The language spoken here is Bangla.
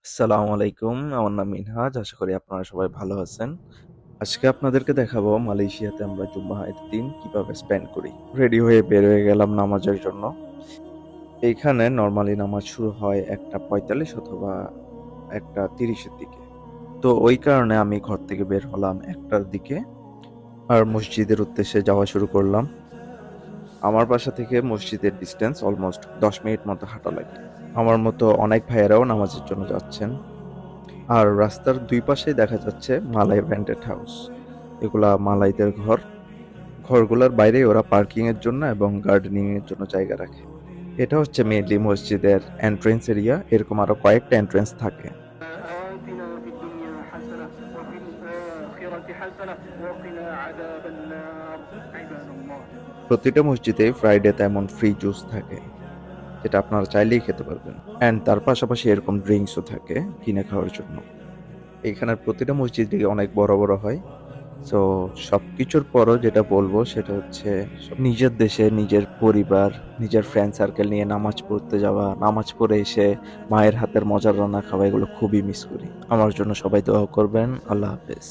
আসসালামু আলাইকুম। আমার নাম মিনহাজ। আশা করি আপনারা সবাই ভালো আছেন। আজকে আপনাদেরকে দেখাবো মালয়েশিয়াতে আমরা জুম্মা ঈদের দিন কিভাবে স্পেন্ড করি। রেডি হয়ে বের হয়ে গেলাম নামাজের জন্য। এইখানে নরমালি নামাজ শুরু হয় ১:৪৫ অথবা ১:৩০ এর দিকে। তো ওই কারণে আমি ঘর থেকে বের হলাম ১টার দিকে। আর মসজিদের উদ্দেশ্যে যাওয়া শুরু করলাম। আমার বাসা থেকে মসজিদের ডিসট্যান্স অলমোস্ট ১০ মিনিট মতো হাঁটা লাগে। আমার মতো অনেক ভাইয়েরাও নামাজের জন্য যাচ্ছেন। আর রাস্তার দুই পাশেই দেখা যাচ্ছে মালাই রেন্টেড হাউস। এগুলা মালাইদের ঘর। ঘরগুলোর বাইরে ওরা পার্কিং এর জন্য এবং গার্ডেনিং এর জন্য জায়গা রাখে। এটা হচ্ছে মেইনলি মসজিদের এন্ট্রেন্স এরিয়া। এরকম আরো কয়েকটা এন্ট্রেন্স থাকে। آتنا في الدنيا حسنة وفي الآخرة حسنة وقنا عذاب النار عباد الله. প্রতিটা মসজিদে ফ্রাইডেতে এমন ফ্রি জুস থাকে, যেটা আপনারা চাইলেই খেতে পারবেন। অ্যান্ড তার পাশাপাশি এরকম ড্রিঙ্কসও থাকে কিনে খাওয়ার জন্য। এখানের প্রতিটা মসজিদই অনেক বড় বড় হয়। সো সবকিছুর পরও যেটা বলবো সেটা হচ্ছে নিজের দেশে নিজের পরিবার, নিজের ফ্রেন্ড সার্কেল নিয়ে নামাজ পড়তে যাওয়া, নামাজ পড়ে এসে মায়ের হাতের মজার রান্না খাওয়া, এগুলো খুবই মিস করি। আমার জন্য সবাই দোয়া করবেন। আল্লাহ হাফেজ।